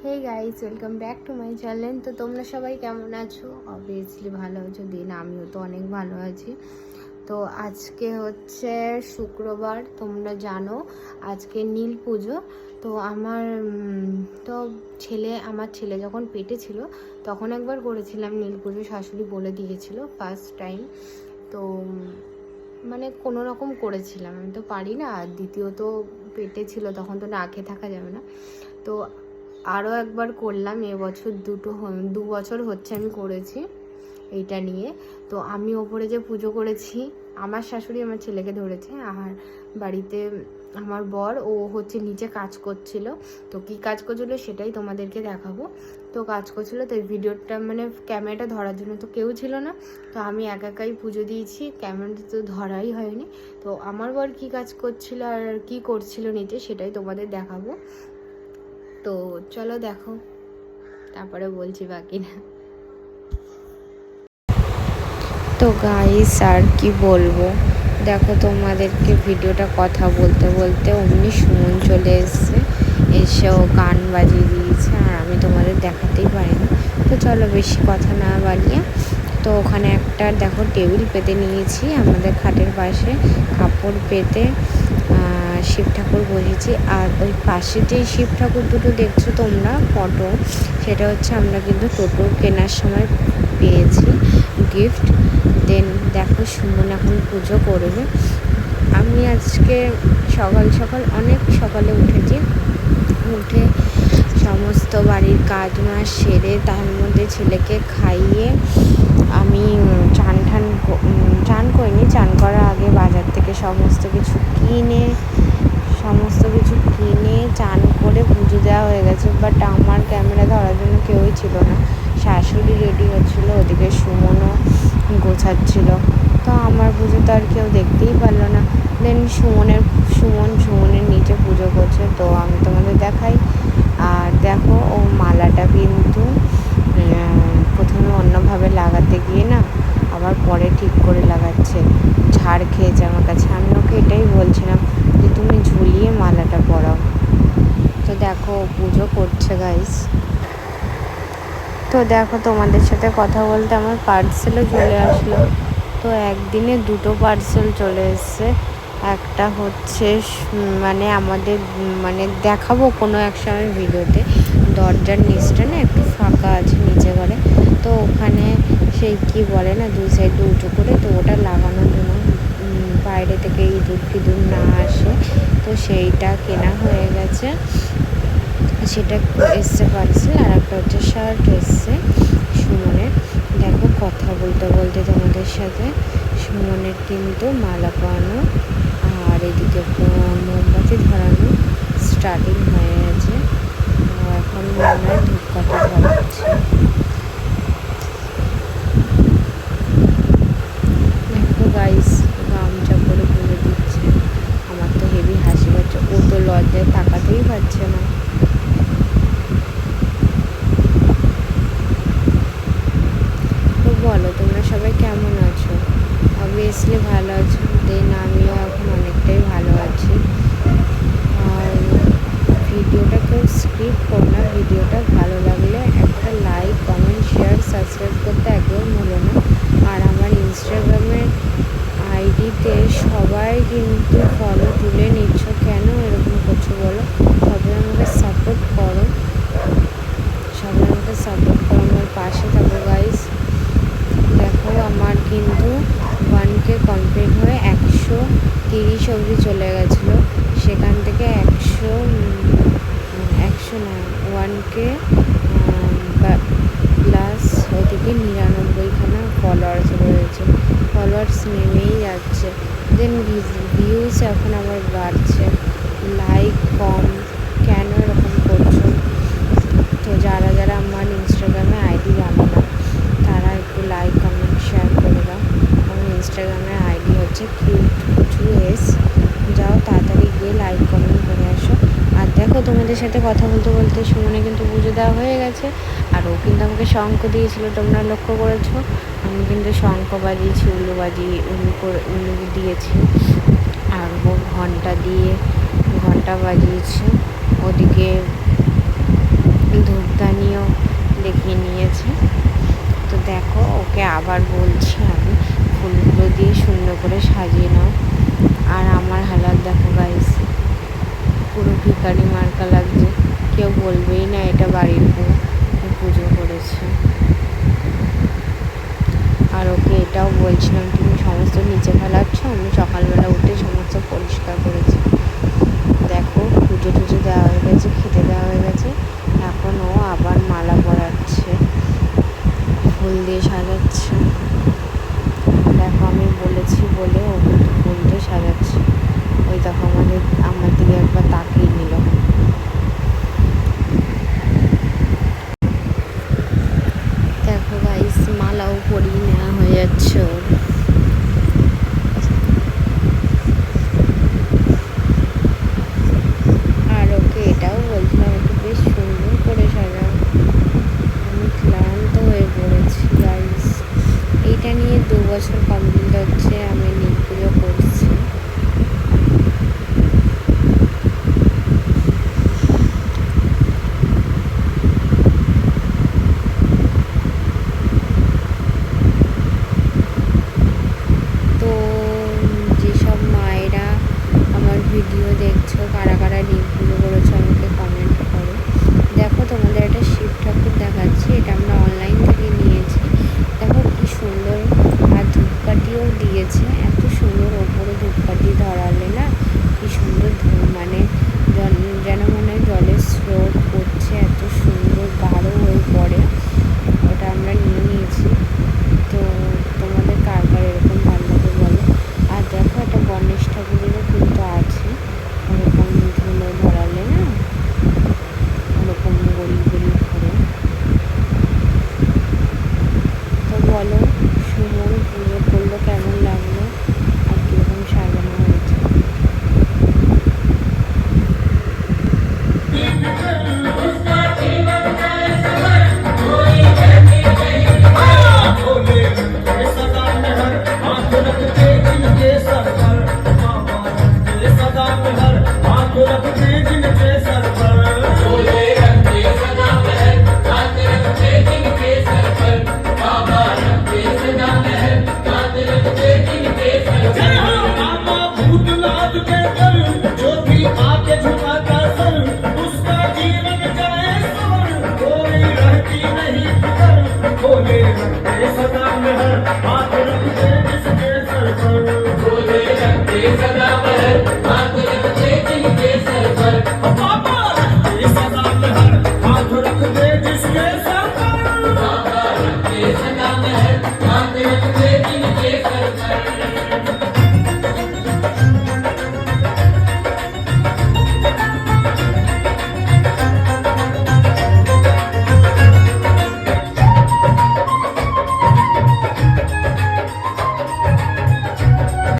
Hey guys, welcome back to my channel. তো তোমরা সবাই কেমন আছো? অবভিয়াসলি ভালো আছো, দিন আমিও তো অনেক ভালো আছি। তো আজকে হচ্ছে শুক্রবার, তোমরা জানো আজকে নীল পুজো। তো আমার ছেলে যখন পেটে ছিল তখন একবার করেছিলাম নীল পুজো, শাশুড়ি বলে দিয়েছিল ফার্স্ট টাইম। তো মানে কোনো রকম করেছিলাম, আমি তো পারি না। আর দ্বিতীয়ত পেটে ছিল তখন তো না খেয়ে থাকা যাবে না। তো আরও একবার করলাম এবছর, 2 বছর হচ্ছে আমি করেছি এইটা নিয়ে। তো আমি ওপরে যে পুজো করেছি, আমার শাশুড়ি আমার ছেলেকে ধরেছে, আর বাড়িতে আমার বর ও হচ্ছে নিচে কাজ করছিল। তো কি কাজ করছিলো সেটাই তোমাদেরকে দেখাবো। তো কাজ করছিলো, তো এই ভিডিওটা মানে ক্যামেরাটা ধরার জন্য তো কেউ ছিল না। তো আমি একাই পুজো দিয়েছি, ক্যামেরাটা তো ধরাই হয়নি। তো আমার বর কি কাজ করছিল আর কি করছিল নিচে সেটাই তোমাদের দেখাবো। তো চলো দেখো, তারপরে বলছি বাকি না। তো গাইস আর কি বলবো, দেখো তোমাদেরকে ভিডিওটা কথা বলতে বলতে অমনি সুমন চলে এসেও গান বাজিয়ে দিয়েছে, আর আমি তোমাদের দেখাতেই পারি না। তো চলো বেশি কথা না বাড়িয়ে, তো ওখানে একটা দেখো টেবিল পেতে নিয়েছি আমাদের খাটের পাশে, কাপড় পেতে শিব ঠাকুর বসেছি। আর ওই পাশে যে শিব ঠাকুর দুটো দেখছো তোমরা ফটো, সেটা হচ্ছে আমরা কিন্তু টোটো কেনার সময় পেয়েছি গিফট। দেন দেখো সুমন এখন পুজো করবে। আমি আজকে সকাল সকাল অনেক সকালে উঠেছি, উঠে সমস্ত বাড়ির কাজ মাস সেরে তার মধ্যে ছেলেকে খাইয়ে আমি চান করিনি। চান করার আগে বাজার থেকে সমস্ত কিছু কিনে চান করে পুজো দেওয়া হয়ে গেছে। বাট আমার ক্যামেরা ধরার জন্য কেউই ছিল না। শাশুড়ি রেডি হচ্ছিলো, ওদিকে সুমনও গোছাচ্ছিল। তো আমার পুজো তো আর কেউ দেখতেই পারলো না। দেন সুমনের নিচে পুজো করছে, তো আমি তোমাদের দেখাই। আর দেখো ও মালাটা কিন্তু প্রথমে অন্যভাবে লাগাতে গিয়ে না আবার পরে ঠিক করে লাগাচ্ছে, ঝাড় খেয়েছে আমার কাছে। আমি ওকে এটাই বলছিলাম যে তুমি ঝুলিয়ে মালাটা পরাও। তো দেখো পুজো করছে গাইস। তো দেখো তোমাদের সাথে কথা বলতে আমার পার্সেলও চলে আসলো। তো একদিনে 2টো পার্সেল চলে এসছে। একটা হচ্ছে মানে আমাদের মানে দেখাবো কোনো এক সময় ভিডিওতে, দরজার নিচটা না একটু ফাঁকা আছে নিচে ঘরে, তো ওখানে সেই কি বলে না 2 সাইডে উঁচু করে, তো ওটা লাগানোর জন্য বাইরে থেকে ইঁদুর ফিঁদুর না আসে, তো সেইটা কেনা হয়ে গেছে, সেটা এসছে পার্সেল। আর একটা হচ্ছে শার্ট এসছে সুমনের। দেখো কথা বলতে বলতে তোমাদের সাথে সুমনের কিন্তু মালা পরানো আর এদিকে মোমবাতি ধরানো স্টার্টিং হয়ে গেছে। এখন মনে হয় ধূপকাঠি ধরাচ্ছে। দেখো গাইস গামছা পরে পুজো দিচ্ছে, আমার তো হেভি হাসি পাচ্ছে। ও তো লজ্জায় তাকাতেই পারছে না। বলো তোমরা সবাই কেমন আছো? অবভিয়াসলি ভালো আছো। দেন আমিও এখন অনেকটাই ভালো আছি। আর ভিডিওটা কেউ স্কিপ করো না, ভিডিওটা ভালো লাগলে একটা লাইক, কমেন্ট, শেয়ার, সাবস্ক্রাইব করতে একদম ভুলো না। আর আমার ইনস্টাগ্রামের আইডিতে সবাই কিন্তু ফলো তুলে নিচ্ছ, কেন এরকম করছো বলো? সবাই আমাকে সাপোর্ট করো, আমার পাশে থাকো গাইস। দেখো আমার কিন্তু 1K কমপ্লিট হয়ে 130 অবধি চলে গেছিলো, সেখান থেকে 100 না 1K প্লাস ওদিকে 99খানা ফলোয়ার্স রয়েছে। ফলোয়ার্স নেমেই যাচ্ছে, দেন ভিউজ এখন আবার বাড়ছে, লাইক কম, কেন এরকম করছো? তো যারা যারা আমার ইনস্টাগ্রামে আইডি জানো না তারা একটু লাইক, কমেন্ট, শেয়ার করে দাও। আমার ইনস্টাগ্রামের আইডি হচ্ছে কিউট2s। যাও তাড়াতাড়ি গিয়ে লাইক কমেন্ট করে আসো। আর দেখো তোমাদের সাথে কথা বলতে বলতে সুমনে কিন্তু পুজো দেওয়া হয়ে গেছে, আর ও কিন্তু আমাকে শঙ্খ দিয়েছিল, তোমরা লক্ষ্য করেছো। আমি কিন্তু শঙ্খ বাজিয়েছি, উলু দিয়েছি, আর ও ঘন্টা বাজিয়েছে। ওদিকে ধূপদানিও দেখিয়ে নিয়েছে। তো দেখো ওকে আবার বলছি আমি, ফুলগুলো দিয়ে সুন্দর করে সাজিয়ে নাও। আর আমার হালাত দেখো গাইস, পুরো ভিখারি মার্কা লাগছে। কেউ বলবেই না এটা বাড়ির বউ পুজো করেছে। আর ওকে এটাও বলছিলাম, তুমি সমস্ত নিচে ফেলাচ্ছ, আমি সকালবেলা উঠে সমস্ত পরিষ্কার করেছি। দেখো পুজো টুজো দেওয়া হয়ে গেছে, খেতে দেওয়া হয়ে গেছে, এখন ও আবার মালা পরাচ্ছে, ফুল দিয়ে সাজাচ্ছে। দেখো আমি বলেছি বলে ও কিন্তু ফুল দিয়ে সাজাচ্ছে। ওই দেখো আমার দিকে একবার তাকিয়ে নিল। দেখো গাইস, মালাও পরিয়ে নেওয়া হয়ে যাচ্ছে ওর। আর ওকে এটাও বলছিলাম একটু বেশ সুন্দর করে সাজাও। আমি ক্লান্ত হয়ে পড়েছি গাইস। এইটা নিয়ে 2 বছর কমপ্লিট হচ্ছে, আমি